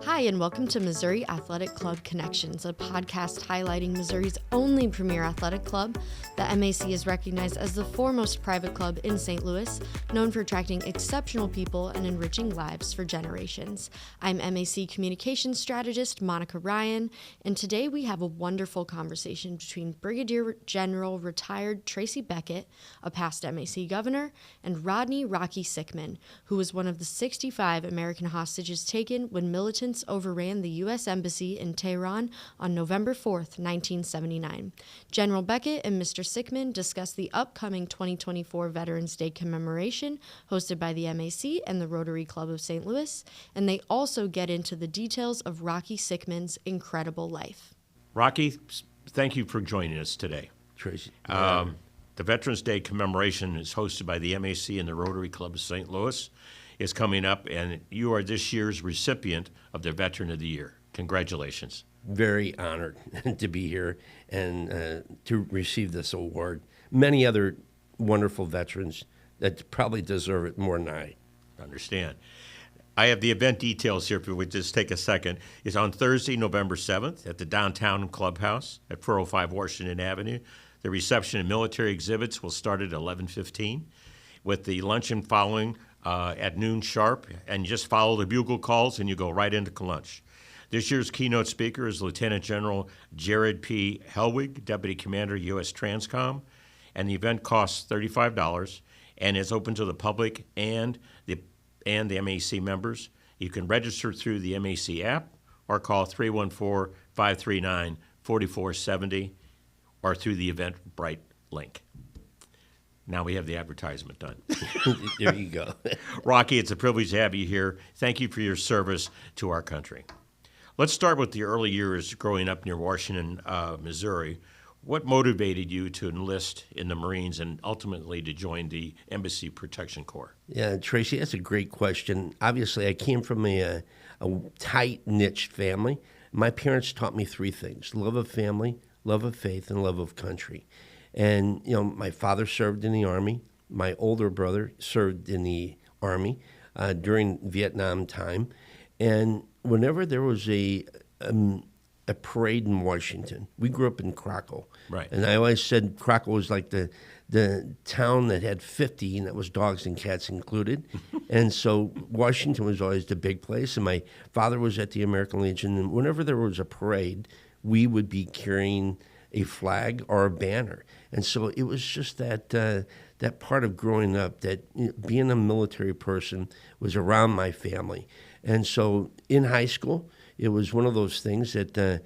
Hi, and welcome to Missouri Athletic Club Connections, a podcast highlighting Missouri's only premier athletic club. The MAC is recognized as the foremost private club in St. Louis, known for attracting exceptional people and enriching lives for generations. I'm MAC Communications Strategist Monica Ryan, and today we have a wonderful conversation between Brigadier General retired Tracy Beckett, a past MAC governor, and Rodney Rocky Sickmann, who was one of the 65 American hostages taken when militants overran the U.S. Embassy in Tehran on November 4th, 1979. General Beckett and Mr. Sickmann discussed the upcoming 2024 Veterans Day commemoration hosted by the MAC and the Rotary Club of St. Louis, and they also get into the details of Rocky Sickmann's incredible life. Rocky, thank you for joining us today. Tracy. The Veterans Day commemoration is hosted by the MAC and the Rotary Club of St. Louis. Is coming up, and you are this year's recipient of the Veteran of the Year. Congratulations. Very honored to be here and to receive this award. Many other wonderful veterans that probably deserve it more than I. Understand. I have the event details here, if we just take a second. It's on Thursday, November 7th at the Downtown Clubhouse at 405 Washington Avenue. The reception and military exhibits will start at 11:15, with the luncheon following at noon sharp, and you just follow the bugle calls and you go right into lunch. This year's keynote speaker is Lieutenant General Jared P. Helwig, Deputy Commander, U.S. Transcom, and the event costs $35 and is open to the public and the MAC members. You can register through the MAC app or call 314-539-4470 or through the Eventbrite link. Now we have the advertisement done. There you go. Rocky, it's a privilege to have you here. Thank you for your service to our country. Let's start with the early years growing up near Washington, Missouri. What motivated you to enlist in the Marines and ultimately to join the Embassy Protection Corps? Yeah, Tracy, that's a great question. Obviously, I came from a tight-knit family. My parents taught me three things: love of family, love of faith, and love of country. And, my father served in the Army. My older brother served in the Army during Vietnam time. And whenever there was a parade in Washington, we grew up in Krakow. Right. And I always said Krakow was like the town that had 50, and that was dogs and cats included. And so Washington was always the big place. And my father was at the American Legion. And whenever there was a parade, we would be carrying a flag or a banner. And so it was just that part of growing up, that being a military person was around my family. And so in high school, it was one of those things that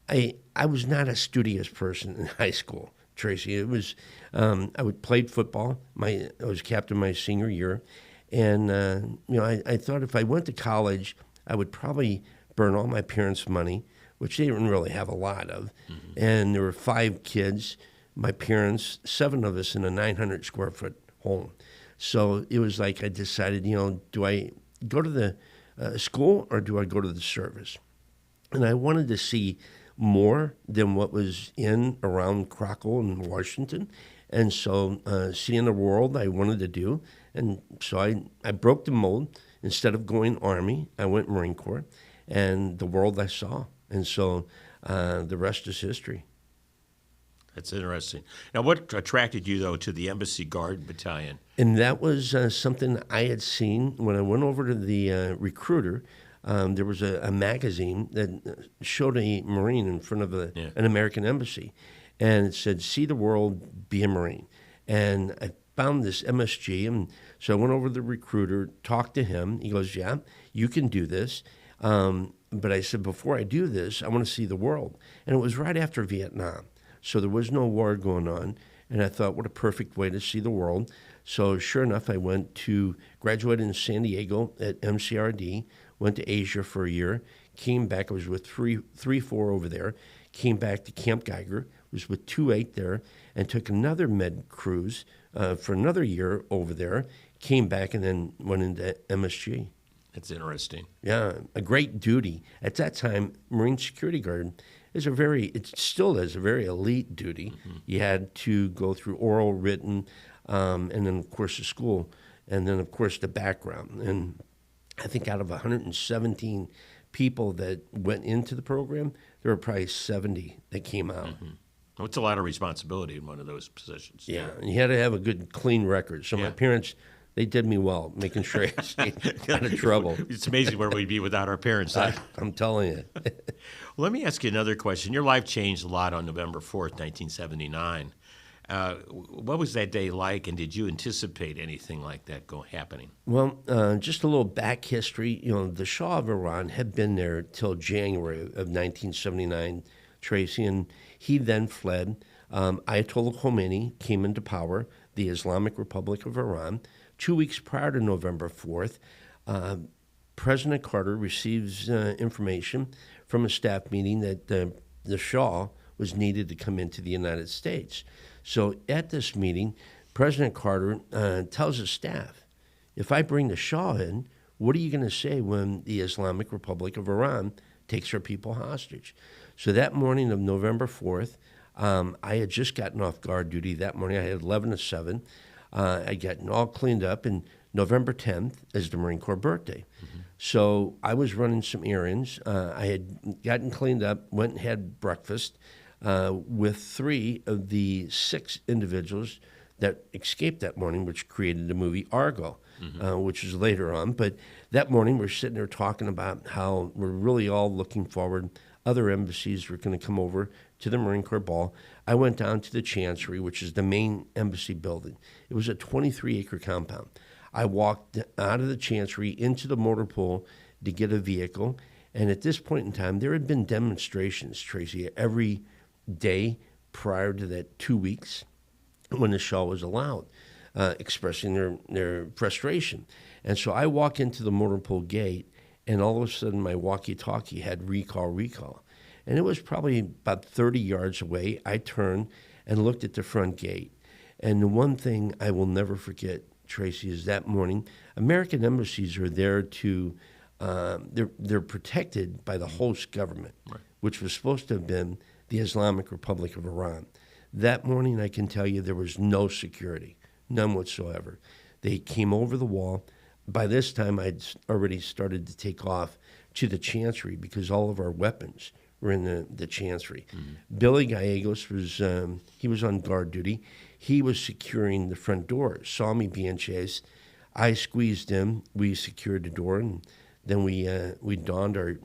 I was not a studious person in high school, Tracy. It was I would play football. I was captain my senior year. And, I thought if I went to college, I would probably burn all my parents' money, which they didn't really have a lot of. Mm-hmm. And there were 5 kids, my parents, 7 of us in a 900-square-foot home. So it was like I decided, do I go to the school or do I go to the service? And I wanted to see more than what was in around Krakow and Washington. And so seeing the world I wanted to do. And so I broke the mold. Instead of going Army, I went Marine Corps, and the world I saw. And so the rest is history. That's interesting. Now, what attracted you, though, to the Embassy Guard Battalion? And that was something I had seen when I went over to the recruiter. There was a magazine that showed a Marine in front of an American embassy. And it said, "See the world, be a Marine." And I found this MSG. And so I went over to the recruiter, talked to him. He goes, "Yeah, you can do this." But I said, before I do this, I want to see the world. And it was right after Vietnam. So there was no war going on. And I thought, what a perfect way to see the world. So sure enough, I went to graduate in San Diego at MCRD, went to Asia for a year, came back. I was with 3-4 over there, came back to Camp Geiger, was with 2-8 there, and took another med cruise for another year over there, came back, and then went into MSG. That's interesting. Yeah, a great duty. At that time, Marine Security Guard it still is a very elite duty. Mm-hmm. You had to go through oral, written, and then, of course, the school, and then, of course, the background. And I think out of 117 people that went into the program, there were probably 70 that came out. Well, it's a lot of responsibility in one of those positions. Yeah, and you had to have a good, clean record. So Yeah. my parents, they did me well, making sure I stayed out of trouble. It's amazing where we'd be without our parents. I'm telling you. Let me ask you another question. Your life changed a lot on November 4th, 1979. What was that day like, and did you anticipate anything like that happening? Well, just a little back history. The Shah of Iran had been there till January of 1979, Tracy, and he then fled. Ayatollah Khomeini came into power, the Islamic Republic of Iran. 2 weeks prior to November 4th, President Carter receives information from a staff meeting that the Shah was needed to come into the United States. So at this meeting, President Carter tells his staff, if I bring the Shah in, what are you going to say when the Islamic Republic of Iran takes our people hostage? So that morning of November 4th, I had just gotten off guard duty that morning. I had 11 to 7. I got all cleaned up, and November 10th is the Marine Corps birthday. So I was running some errands. I had gotten cleaned up, went and had breakfast with 3 of the 6 individuals that escaped that morning, which created the movie Argo, which is later on. But that morning, we're sitting there talking about how we're really all looking forward. Other embassies were going to come over to the Marine Corps Ball. I went down to the Chancery, which is the main embassy building. It was a 23-acre compound. I walked out of the Chancery into the motor pool to get a vehicle. And at this point in time, there had been demonstrations, Tracy, every day prior to that 2 weeks when the Shah was allowed, expressing their frustration. And so I walk into the motor pool gate, and all of a sudden my walkie-talkie had recall. And it was probably about 30 yards away. I turned and looked at the front gate. And the one thing I will never forget, Tracy, is that morning, American embassies are there to, they're protected by the host government, Right. which was supposed to have been the Islamic Republic of Iran. That morning, I can tell you, there was no security, none whatsoever. They came over the wall. By this time, I'd already started to take off to the Chancery because all of our weapons were in the Chancery. Billy Gallegos was, he was on guard duty. He was securing the front door, saw me being chased. I squeezed in, we secured the door, and then we donned our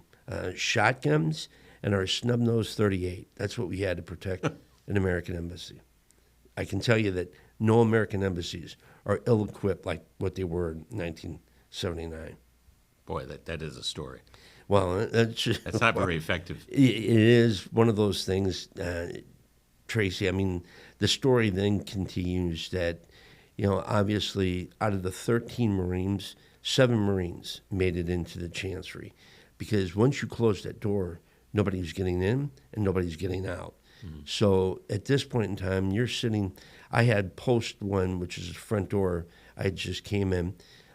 shotguns and our snub-nosed .38. That's what we had to protect an American embassy. I can tell you that no American embassies are ill-equipped like what they were in 1979. Boy, that is a story. Well, That's not very effective. It is one of those things, Tracy. I mean, the story then continues that, obviously out of the 13 Marines, 7 Marines made it into the Chancery. Because once you close that door, nobody's getting in and nobody's getting out. So at this point in time, you're sitting, I had post 1, which is the front door. I just came in.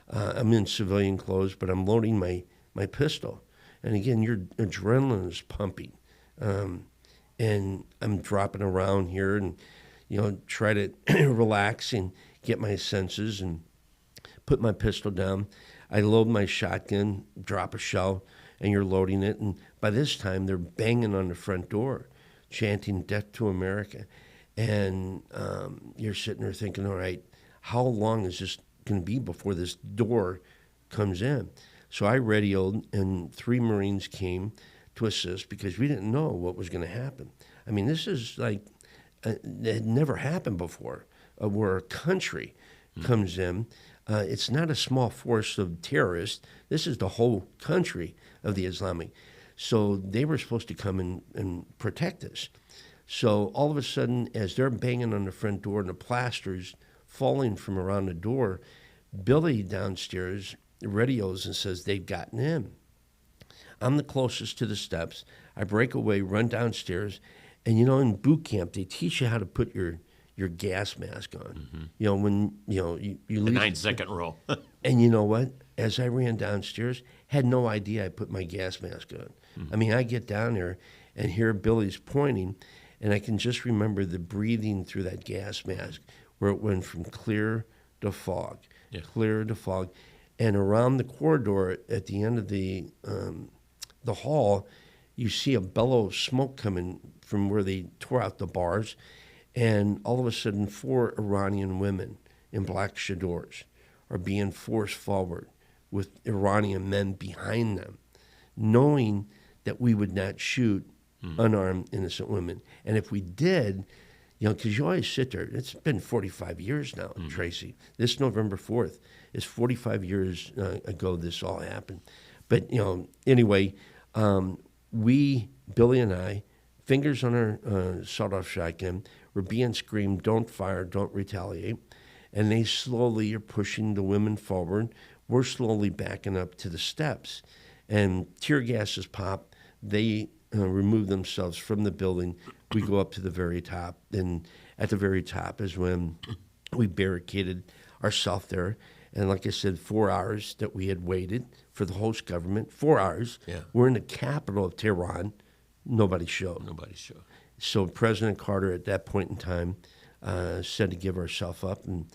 I'm in civilian clothes, but I'm loading my pistol. And again, your adrenaline is pumping. And I'm dropping around here and, try to relax and get my senses and put my pistol down. I load my shotgun, drop a shell, and you're loading it. And by this time, they're banging on the front door, chanting "Death to America." And you're sitting there thinking, all right, how long is this going to be before this door comes in? So I radioed, and 3 Marines came to assist because we didn't know what was going to happen. I mean, this is like, it had never happened before, where a country comes in. It's not a small force of terrorists. This is the whole country of the Islamic. So they were supposed to come and protect us. So all of a sudden, as they're banging on the front door and the plaster's falling from around the door, Billy downstairs radios and says they've gotten in. I'm the closest to the steps. I break away, run downstairs, and in boot camp they teach you how to put your gas mask on. When you The leave 9-second rule. And you know what? As I ran downstairs, had no idea I put my gas mask on. I mean, I get down there and hear Billy's pointing, and I can just remember the breathing through that gas mask where it went from clear to fog, clear to fog. And around the corridor at the end of the the hall, you see a bellow of smoke coming from where they tore out the bars, and all of a sudden 4 Iranian women in black chadors are being forced forward with Iranian men behind them, knowing that we would not shoot unarmed innocent women. And if we did, because you always sit there, it's been 45 years now, Tracy. This November 4th is 45 years ago this all happened. But, anyway, Billy and I, fingers on our sawed-off shotgun, were being screamed, don't fire, don't retaliate. And they slowly are pushing the women forward. We're slowly backing up to the steps. And tear gases pop. They remove themselves from the building. We go up to the very top. And at the very top is when we barricaded ourselves there. And like I said, 4 hours that we had waited for the host government, 4 hours. Yeah. We're in the capital of Tehran. Nobody showed. Nobody showed. So President Carter at that point in time said to give ourselves up, and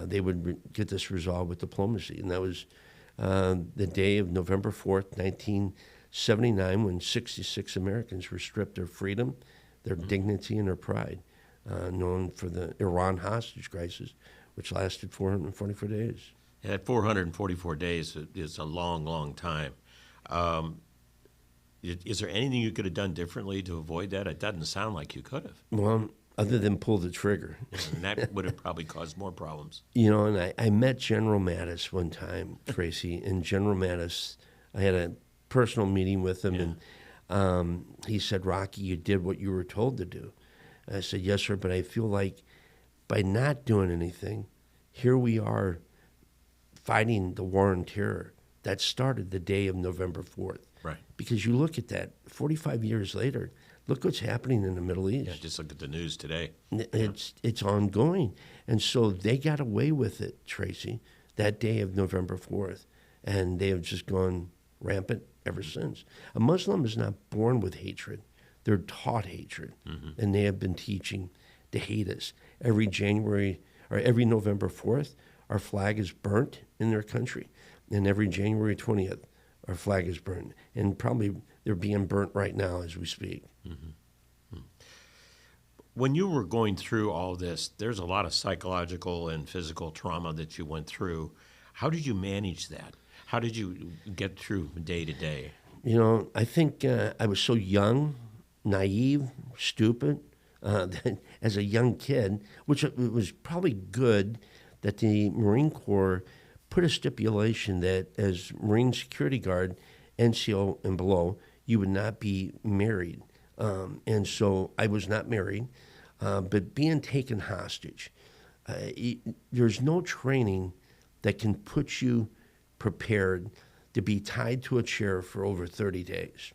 they would get this resolved with diplomacy. And that was the day of November 4th, 1979, when 66 Americans were stripped their freedom, their dignity, and their pride, known for the Iran hostage crisis, which lasted 444 days. Yeah, that 444 days is a long, long time. Is there anything you could have done differently to avoid that? It doesn't sound like you could have. Well, other than pull the trigger. And that would have probably caused more problems. And I met General Mattis one time, Tracy, and General Mattis, I had a personal meeting with him, and he said, Rocky, you did what you were told to do. And I said, yes, sir, but I feel like by not doing anything, here we are fighting the war on terror that started the day of November 4th. Right. Because you look at that, 45 years later, look what's happening in the Middle East. Yeah, just look at the news today. It's ongoing. And so they got away with it, Tracy, that day of November 4th. And they have just gone rampant ever since. A Muslim is not born with hatred. They're taught hatred. And they have been teaching to hate us. Every November 4th, our flag is burnt in their country. And every January 20th, our flag is burnt. And probably they're being burnt right now as we speak. When you were going through all this, there's a lot of psychological and physical trauma that you went through. How did you manage that? How did you get through day to day? I think I was so young, naive, stupid, that as a young kid, which it was probably good that the Marine Corps put a stipulation that as Marine security guard, NCO and below, you would not be married. And so I was not married, but being taken hostage, there's no training that can put you prepared to be tied to a chair for over 30 days.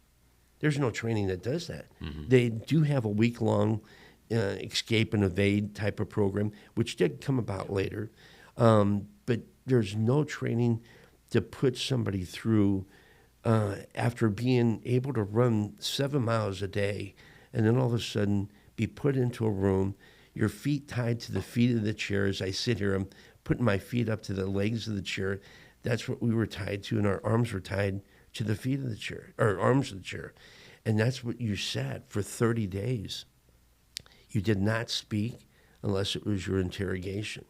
There's no training that does that. They do have a week-long escape and evade type of program, which did come about later. But there's no training to put somebody through after being able to run 7 miles a day and then all of a sudden be put into a room, your feet tied to the feet of the chair. As I sit here, I'm putting my feet up to the legs of the chair. That's what we were tied to, and our arms were tied to the feet of the chair, or arms of the chair. And that's what you sat for 30 days. You did not speak unless it was your interrogation.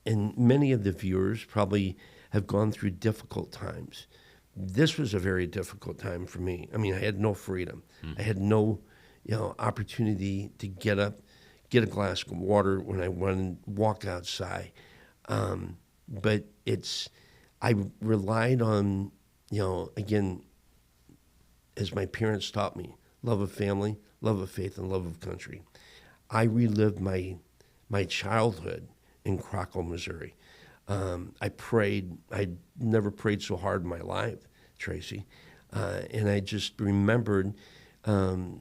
And many of the viewers probably have gone through difficult times. This was a very difficult time for me. I mean, I had no freedom. I had no, opportunity to get up, get a glass of water when I wanted to walk outside. But I relied on, again, as my parents taught me, love of family, love of faith, and love of country. I relived my childhood in Crockle, Missouri. I prayed. I'd never prayed so hard in my life, Tracy. And I just remembered, the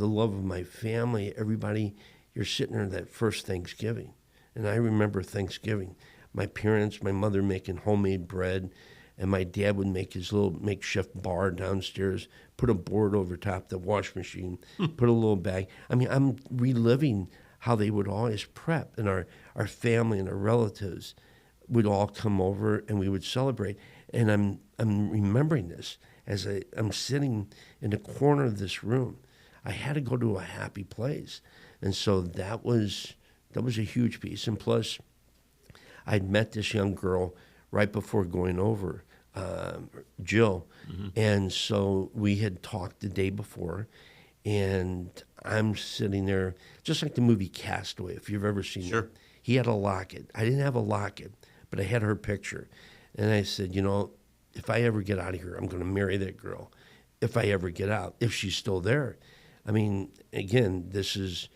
love of my family. Everybody, you're sitting there that first Thanksgiving. And I remember Thanksgiving. My parents, my mother making homemade bread, and my dad would make his little makeshift bar downstairs, put a board over top the wash machine, put a little bag. I mean, I'm reliving how they would always prep, and our family and our relatives would all come over and we would celebrate. And I'm remembering this as I'm sitting in the corner of this room. I had to go to a happy place. And so that was a huge piece. And plus, I'd met this young girl right before going over, Jill. And so we had talked the day before, and I'm sitting there, just like the movie Castaway, if you've ever seen Sure. it. He had a locket. I didn't have a locket, but I had her picture. And I said, if I ever get out of here, I'm going to marry that girl. If I ever get out, if she's still there. I mean, again, this is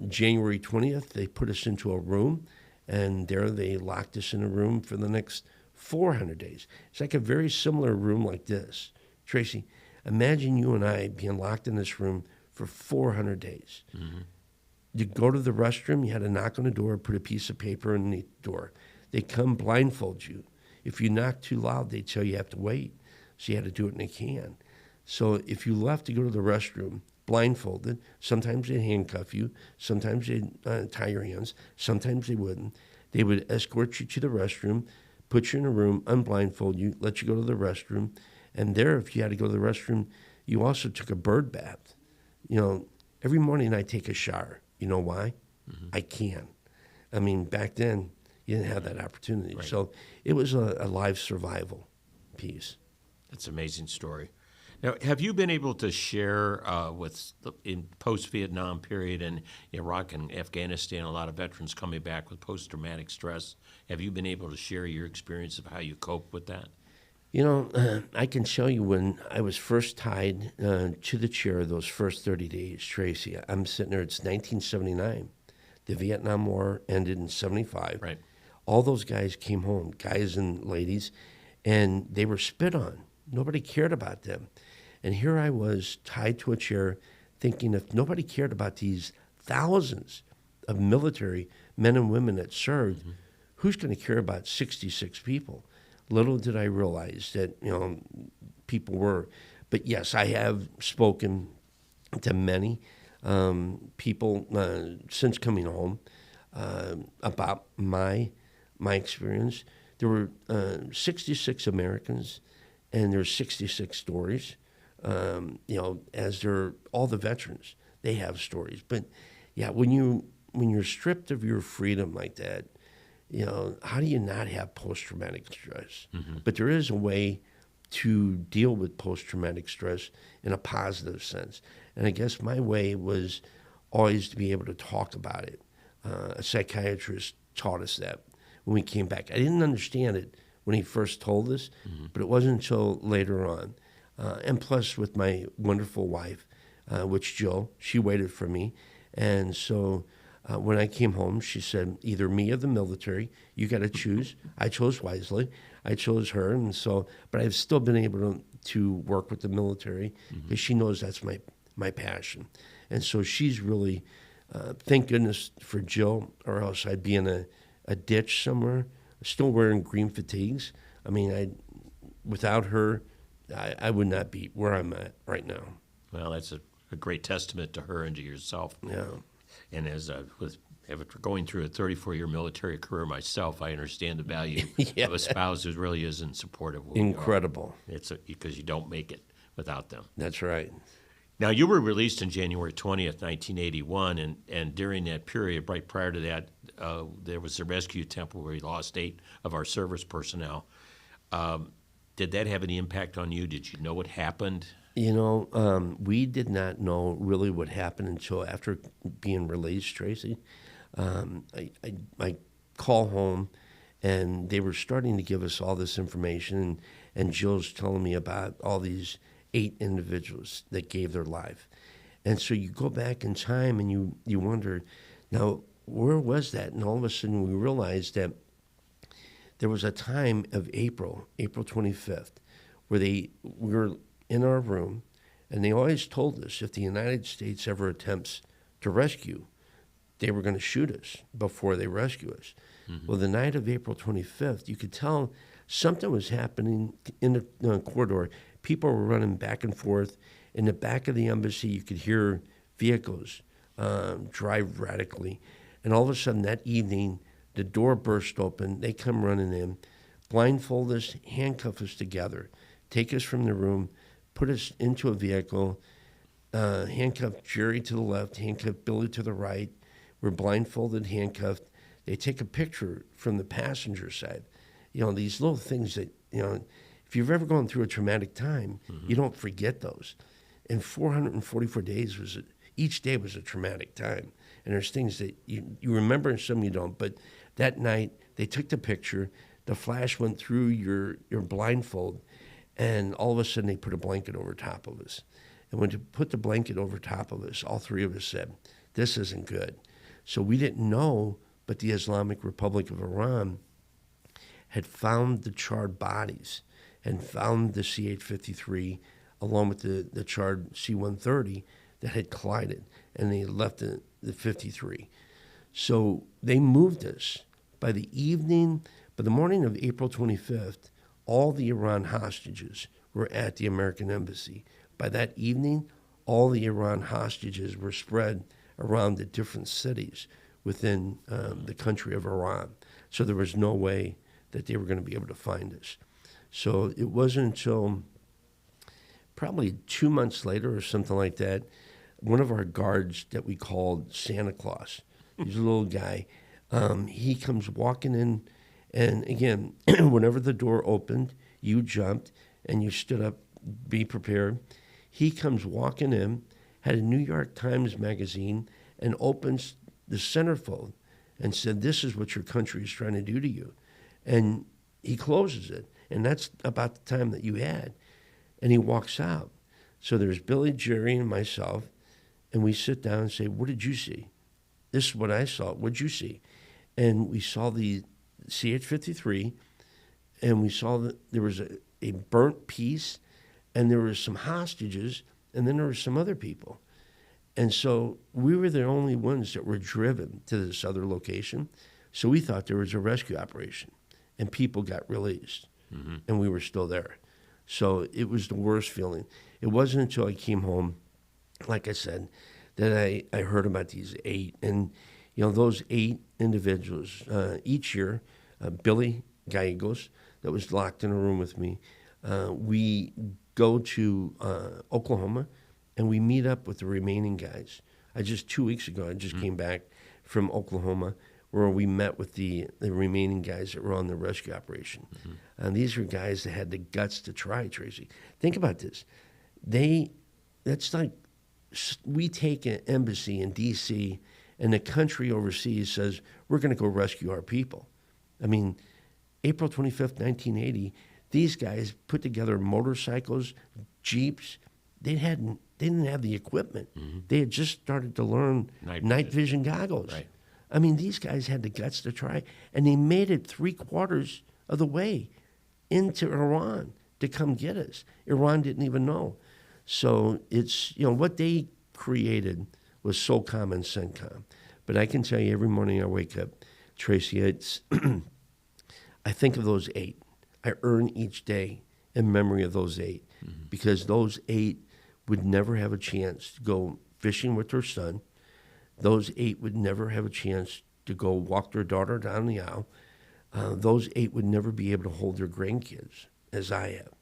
January 20th. They put us into a room, and there they locked us in a room for the next 400 days. It's like a very similar room like this. Tracy, imagine you and I being locked in this room for 400 days. You go to the restroom, you had to knock on the door, put a piece of paper in the door. They come blindfold you. If you knock too loud, they tell you have to wait. So you had to do it in a can. So if you left to go to the restroom blindfolded, sometimes they'd handcuff you, sometimes they'd tie your hands, sometimes they wouldn't. They would escort you to the restroom, put you in a room, unblindfold you, let you go to the restroom. And there, if you had to go to the restroom, you also took a bird bath. Every morning I take a shower. You know why? I can. I mean, back then, you didn't have that opportunity. Right. So it was a life survival piece. It's an amazing story. Now, have you been able to share in post-Vietnam period in Iraq and Afghanistan, a lot of veterans coming back with post-traumatic stress? Have you been able to share your experience of how you cope with that? I can tell you when I was first tied to the chair those first 30 days, Tracy, I'm sitting there, it's 1979. The Vietnam War ended in 75. Right. All those guys came home, guys and ladies, and they were spit on. Nobody cared about them. And here I was tied to a chair thinking if nobody cared about these thousands of military men and women that served, who's going to care about 66 people? Little did I realize that, people were. But yes, I have spoken to many people since coming home about my experience. There were 66 Americans, and there's 66 stories. As there all the veterans, they have stories. But yeah, when you're stripped of your freedom like that, how do you not have post-traumatic stress? But there is a way to deal with post-traumatic stress in a positive sense. And I guess my way was always to be able to talk about it. A psychiatrist taught us that when we came back. I didn't understand it when he first told us, but it wasn't until later on. And plus with my wonderful wife, which Jill, she waited for me. And so when I came home, she said, either me or the military, you got to choose. I chose wisely. I chose her. And so, but I've still been able to work with the military because she knows that's my passion. And so she's really, thank goodness for Jill, or else I'd be in a ditch somewhere, still wearing green fatigues. I mean, without her, I would not be where I'm at right now. Well, that's a great testament to her and to yourself. Yeah. And as after going through a 34-year military career myself, I understand the value Yeah. of a spouse who really is in support of who we are. Incredible. It's because you don't make it without them. That's right. Now, you were released on January 20th, 1981, and during that period, right prior to that, there was a rescue attempt where we lost 8 of our service personnel. Did that have any impact on you? Did you know what happened? We did not know really what happened until after being released, Tracy. I call home, and they were starting to give us all this information, and Jill's telling me about all these 8 individuals that gave their life. And so you go back in time, and you wonder, now, where was that? And all of a sudden we realized that there was a time of April 25th, where we were in our room, and they always told us if the United States ever attempts to rescue, they were going to shoot us before they rescue us. Well, the night of April 25th, you could tell something was happening in the corridor. People were running back and forth. In the back of the embassy, you could hear vehicles drive radically. And all of a sudden that evening, the door burst open. They come running in. blindfold us, handcuff us together, take us from the room, put us into a vehicle, handcuff Jerry to the left, handcuff Billy to the right. We're blindfolded, handcuffed. They take a picture from the passenger side. You know, these little things that, you know, if you've ever gone through a traumatic time, you don't forget those. And 444 days each day was a traumatic time. And there's things that you remember and some you don't. But that night, they took the picture, the flash went through your blindfold, and all of a sudden they put a blanket over top of us. And when they put the blanket over top of us, all three of us said, this isn't good. So we didn't know, but the Islamic Republic of Iran had found the charred bodies and found the C-853 along with the charred C-130 that had collided, and they left the 53. So they moved us. By the morning of April 25th, all the Iran hostages were at the American embassy. By that evening, all the Iran hostages were spread around the different cities within the country of Iran. So there was no way that they were going to be able to find us. So it wasn't until probably 2 months later or something like that, one of our guards that we called Santa Claus, he's a little guy, he comes walking in, and again, whenever the door opened, you jumped and you stood up, be prepared. He comes walking in, had a New York Times magazine, and opens the centerfold and said, this is what your country is trying to do to you. And he closes it, and that's about the time that you had. And he walks out. So there's Billy, Jerry, and myself, and we sit down and say, what did you see? This is what I saw. What did you see? And we saw the CH-53, and we saw that there was a burnt piece, and there were some hostages, and then there were some other people. And so we were the only ones that were driven to this other location. So we thought there was a rescue operation, and people got released, and we were still there. So it was the worst feeling. It wasn't until I came home, like I said, that I heard about these 8. And, you know, those 8 individuals, each year, Billy Gallegos, that was locked in a room with me, we go to Oklahoma, and we meet up with the remaining guys. 2 weeks ago, I just came back from Oklahoma, where we met with the remaining guys that were on the rescue operation. And these were guys that had the guts to try, Tracy. Think about this. That's like we take an embassy in D.C., and the country overseas says, we're going to go rescue our people. I mean, April 25th, 1980, these guys put together motorcycles, Jeeps. They didn't have the equipment. They had just started to learn night vision goggles. Right. I mean, these guys had the guts to try, and they made it 3/4 of the way into Iran to come get us. Iran didn't even know. So it's, you know, what they created was SOCOM and CENTCOM. But I can tell you every morning I wake up, Tracy, it's I think of those 8. I earn each day in memory of those 8 because those 8 would never have a chance to go fishing with their son. Those 8 would never have a chance to go walk their daughter down the aisle. Those 8 would never be able to hold their grandkids as I have.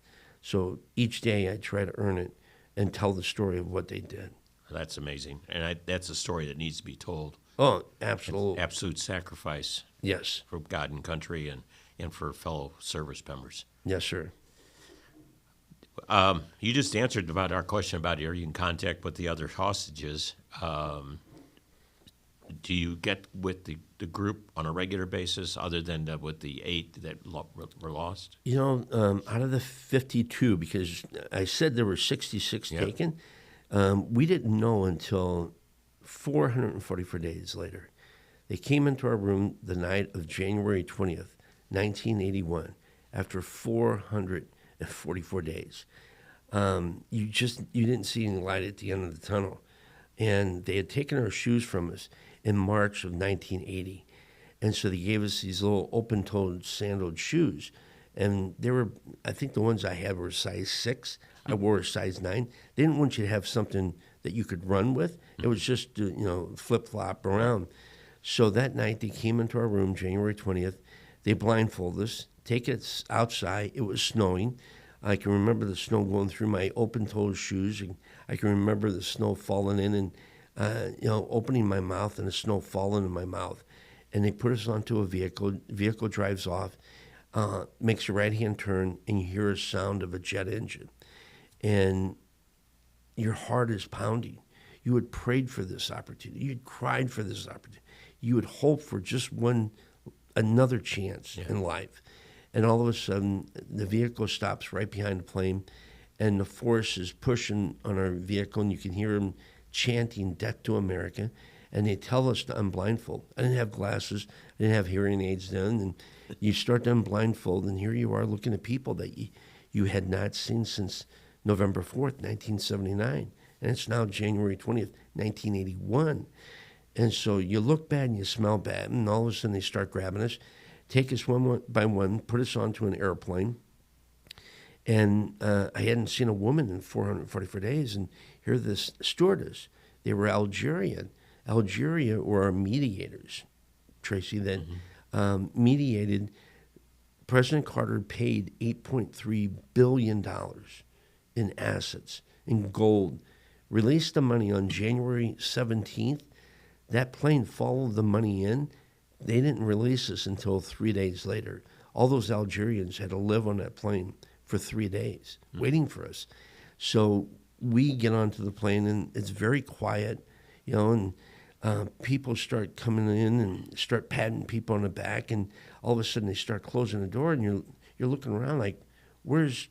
So each day I try to earn it and tell the story of what they did. That's amazing. And that's a story that needs to be told. Oh, absolutely. Absolute sacrifice. Yes. For God and country and for fellow service members. Yes, sir. You just answered about our question about are you in contact with the other hostages. Do you get with the group on a regular basis other than with the 8 that were lost? You know, out of the 52, because I said there were 66 taken, we didn't know until 444 days later. They came into our room the night of January 20th, 1981, after 444 days. You didn't see any light at the end of the tunnel. And they had taken our shoes from us in March of 1980. And so they gave us these little open-toed sandaled shoes. And they were, I think the ones I had were size 6. I wore a size 9. They didn't want you to have something that you could run with. It was just, flip-flop around. So that night they came into our room, January 20th. They blindfolded us, take us outside. It was snowing. I can remember the snow going through my open-toed shoes. And I can remember the snow falling in and, opening my mouth and the snow falling in my mouth. And they put us onto a vehicle. Vehicle drives off, makes a right-hand turn, and you hear a sound of a jet engine. And your heart is pounding. You had prayed for this opportunity. You had cried for this opportunity. You had hoped for just another chance in life. And all of a sudden, the vehicle stops right behind the plane, and the force is pushing on our vehicle, and you can hear them chanting "Death to America." And they tell us to unblindfold. I didn't have glasses. I didn't have hearing aids then. And you start to unblindfold, and here you are looking at people that you had not seen since November 4th, 1979. And it's now January 20th, 1981. And so you look bad and you smell bad, and all of a sudden they start grabbing us, take us one by one, put us onto an airplane. And I hadn't seen a woman in 444 days, and here this stewardess. They were Algerian. Algeria were our mediators, Tracy, that mediated. President Carter paid $8.3 billion in assets, in gold, released the money on January 17th. That plane followed the money in. They didn't release us until 3 days later. All those Algerians had to live on that plane for 3 days, waiting for us. So we get onto the plane, and it's very quiet, and people start coming in and start patting people on the back, and all of a sudden they start closing the door, and you're looking around like, where's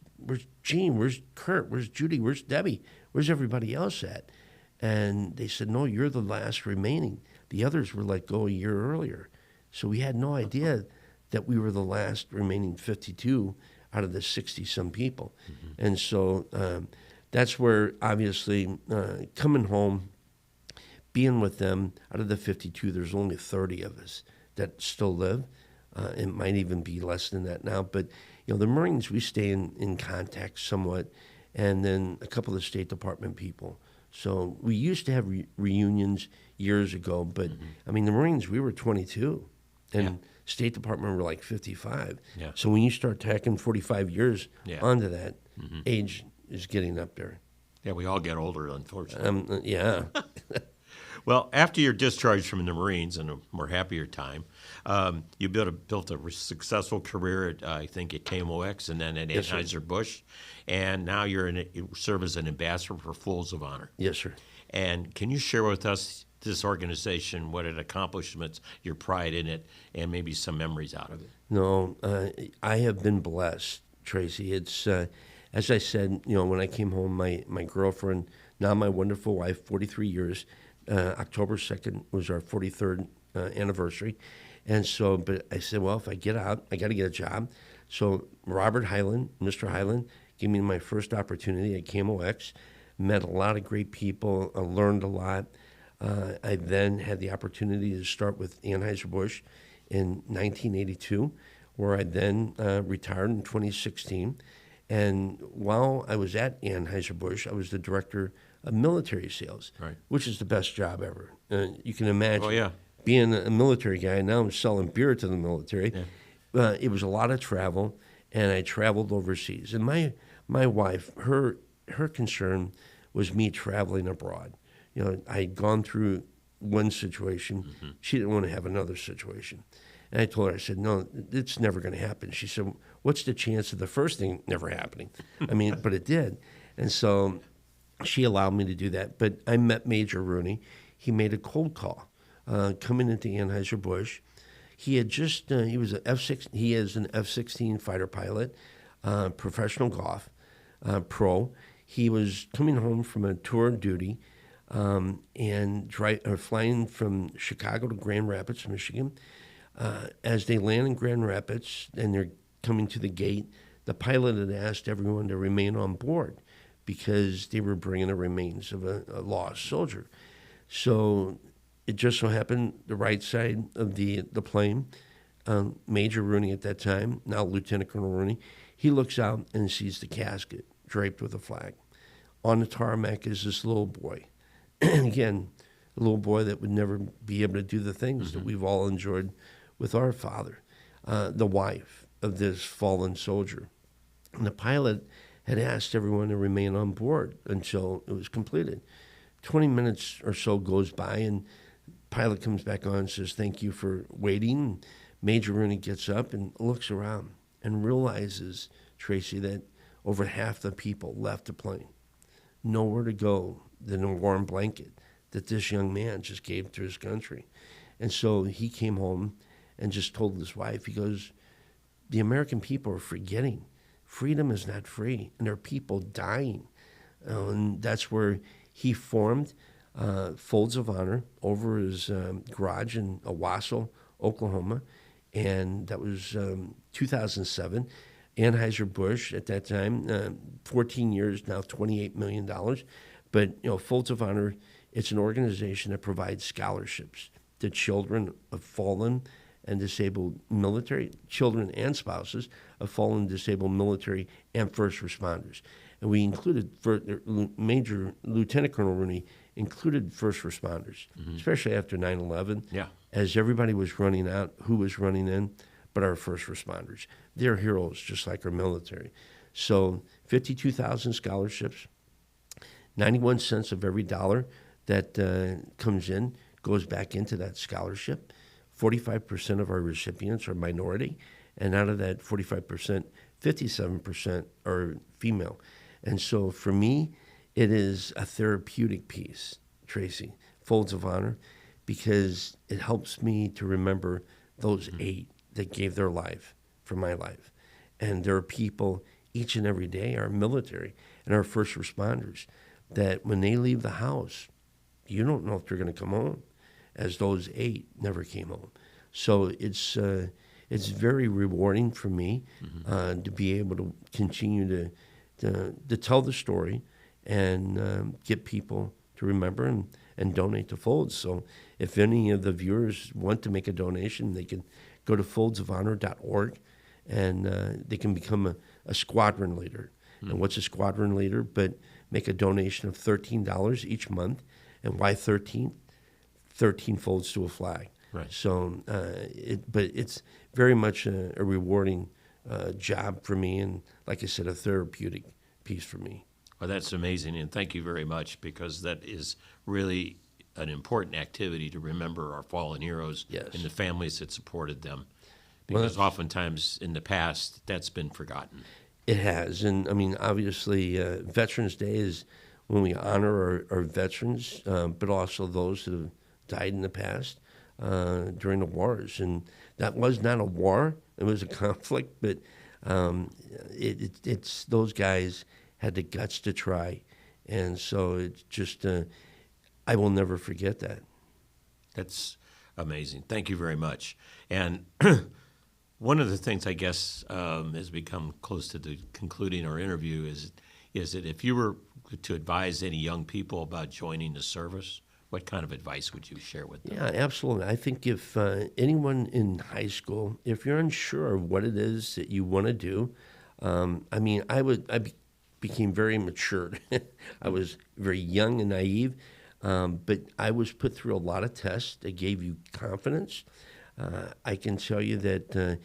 Gene? Where's Kurt? Where's Judy? Where's Debbie? Where's everybody else at? And they said, no, you're the last remaining. The others were let go a year earlier. So we had no idea that we were the last remaining 52 out of the 60-some people. And so that's where, obviously, coming home, being with them, out of the 52, there's only 30 of us that still live. It might even be less than that now. But, the Marines, we stay in contact somewhat, and then a couple of the State Department people. So we used to have reunions years ago, but, the Marines, we were 22, and State Department were like 55. Yeah. So when you start tacking 45 years onto that, age is getting up there. Yeah, we all get older, unfortunately. Yeah. Well, after your discharge from the Marines and a more happier time, you built a successful career at, I think, at KMOX and then at Anheuser-Busch, and now you serve as an ambassador for Fools of Honor. Yes, sir. And can you share with us this organization, what it accomplishments, your pride in it, and maybe some memories out of it? No, I have been blessed, Tracy. It's, as I said, when I came home, my girlfriend, now my wonderful wife, 43 years, October 2nd was our 43rd anniversary. And so, but I said, well, if I get out, I got to get a job. So Robert Hyland, Mr. Hyland, gave me my first opportunity at KMOX, met a lot of great people, learned a lot. I then had the opportunity to start with Anheuser-Busch in 1982, where I then retired in 2016. And while I was at Anheuser-Busch, I was the director of military sales, which is the best job ever. You can imagine being a military guy. Now I'm selling beer to the military. Yeah. It was a lot of travel, and I traveled overseas. And my wife, her concern was me traveling abroad. I'd gone through one situation. She didn't want to have another situation. And I told her, I said, no, it's never going to happen. She said, what's the chance of the first thing never happening? But it did. And so she allowed me to do that. But I met Major Rooney. He made a cold call coming into Anheuser-Busch. He had just, he was he is an F-16 fighter pilot, professional golf pro. He was coming home from a tour of duty and flying from Chicago to Grand Rapids, Michigan. As they land in Grand Rapids and they're coming to the gate, the pilot had asked everyone to remain on board because they were bringing the remains of a lost soldier. So it just so happened the right side of the plane, Major Rooney at that time, now Lieutenant Colonel Rooney, he looks out and sees the casket draped with a flag. On the tarmac is this little boy. Again, a little boy that would never be able to do the things that we've all enjoyed with our father. The wife, of this fallen soldier. And the pilot had asked everyone to remain on board until it was completed. 20 minutes or so goes by, and pilot comes back on and says, "Thank you for waiting." Major Rooney gets up and looks around and realizes, Tracy, that over half the people left the plane. Nowhere to go than a warm blanket that this young man just gave to his country. And so he came home and just told his wife, he goes, the American people are forgetting. Freedom is not free, and there are people dying. And that's where he formed Folds of Honor over his garage in Owasso, Oklahoma. And that was 2007. Anheuser-Busch at that time, 14 years, now $28 million. But, Folds of Honor, it's an organization that provides scholarships to children of fallen and disabled military, children and spouses of fallen, disabled military and first responders. And we included, Major Lieutenant Colonel Rooney included first responders, especially after 9/11. Yeah. As everybody was running out, who was running in? But our first responders. They're heroes, just like our military. So 52,000 scholarships, 91 cents of every dollar that comes in goes back into that scholarship. 45% of our recipients are minority, and out of that 45%, 57% are female. And so for me, it is a therapeutic piece, Tracy, Folds of Honor, because it helps me to remember those 8 that gave their life for my life. And there are people each and every day, our military and our first responders, that when they leave the house, you don't know if they're going to come home, as those 8 never came home. So it's very rewarding for me to be able to continue to tell the story and get people to remember and donate to Folds. So if any of the viewers want to make a donation, they can go to foldsofhonor.org, and they can become a squadron leader. And what's a squadron leader? But make a donation of $13 each month. And why 13? 13 folds to a flag. Right. So, but it's very much a rewarding job for me, and like I said, a therapeutic piece for me. Well, that's amazing, and thank you very much, because that is really an important activity to remember our fallen heroes Yes. and the families that supported them, Well, because oftentimes in the past that's been forgotten. It has, and I mean, obviously, Veterans Day is when we honor our veterans, but also those that have died in the past during the wars. And that was not a war; it was a conflict. But it's those guys had the guts to try, and so it's just I will never forget that. That's amazing. Thank you very much. And one of the things I guess has become close to the concluding our interview is that if you were to advise any young people about joining the service, what kind of advice would you share with them? Yeah, absolutely. I think if anyone in high school, if you're unsure of what it is that you want to do, I mean, I became very matured. I was very young and naive, but I was put through a lot of tests that gave you confidence. I can tell you that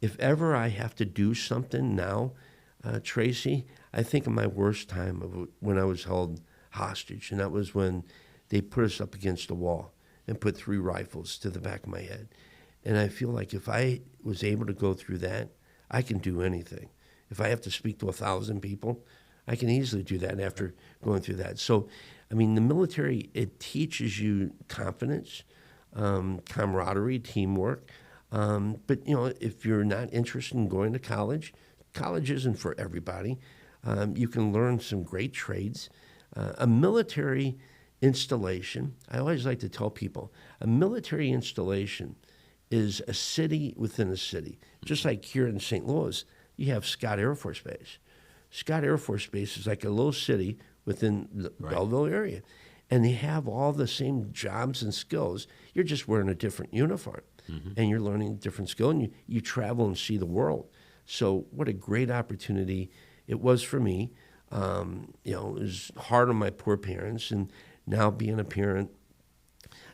if ever I have to do something now, Tracy, I think of my worst time of when I was held hostage, and that was when they put us up against the wall and put 3 rifles to the back of my head. And I feel like if I was able to go through that, I can do anything. If I have to speak to 1,000 people, I can easily do that after going through that. So, I mean, the military, it teaches you confidence, camaraderie, teamwork. But, if you're not interested in going to college isn't for everybody. You can learn some great trades. A military installation, I always like to tell people, a military installation is a city within a city. Just like here in St. Louis, you have Scott Air Force Base. Scott Air Force Base is like a little city within the Belleville area. And they have all the same jobs and skills. You're just wearing a different uniform. And you're learning a different skill, and you travel and see the world. So what a great opportunity it was for me. It was hard on my poor parents, and now being a parent,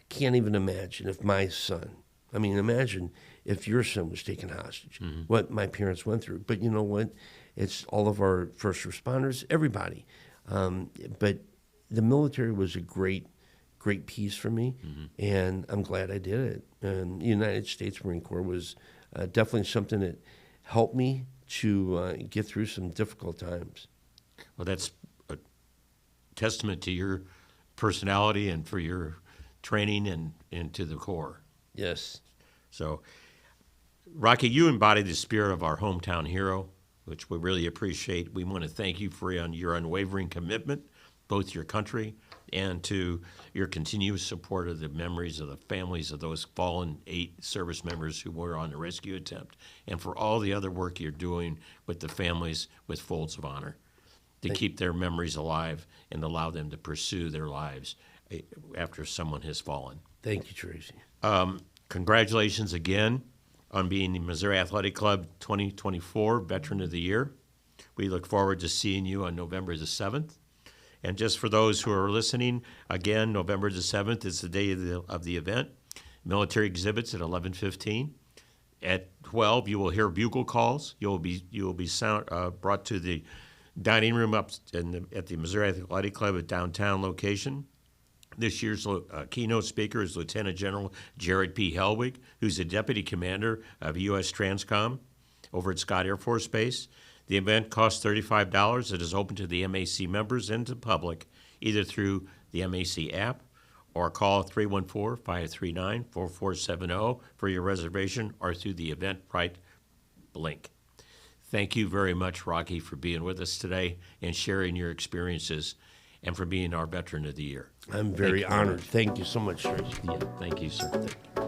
can't even imagine if my son, imagine if your son was taken hostage, what my parents went through. But you know what? It's all of our first responders, everybody. But the military was a great piece for me, and I'm glad I did it. And the United States Marine Corps was definitely something that helped me to get through some difficult times. Well, that's a testament to your personality and for your training and to the Corps. Yes. So, Rocky, you embody the spirit of our hometown hero, which we really appreciate. We want to thank you for your unwavering commitment, both to your country and to your continuous support of the memories of the families of those fallen 8 service members who were on the rescue attempt, and for all the other work you're doing with the families with Folds of Honor to keep their memories alive and allow them to pursue their lives after someone has fallen. Thank you, Tracy. Congratulations again on being the Missouri Athletic Club 2024 Veteran of the Year. We look forward to seeing you on November the 7th. And just for those who are listening, again, November the 7th is the day of the event. Military exhibits at 11:15. At 12, you will hear bugle calls. You will be brought to the dining room up at the Missouri Athletic Club at downtown location. This year's keynote speaker is Lieutenant General Jared P. Helwig, who's the Deputy Commander of U.S. Transcom over at Scott Air Force Base. The event costs $35. It is open to the MAC members and to the public, either through the MAC app or call 314-539-4470 for your reservation or through the Eventbrite link. Thank you very much, Rocky, for being with us today and sharing your experiences and for being our Veteran of the Year. I'm very honored. Thank you so much, Tracy. Yeah, thank you, sir. Thank you.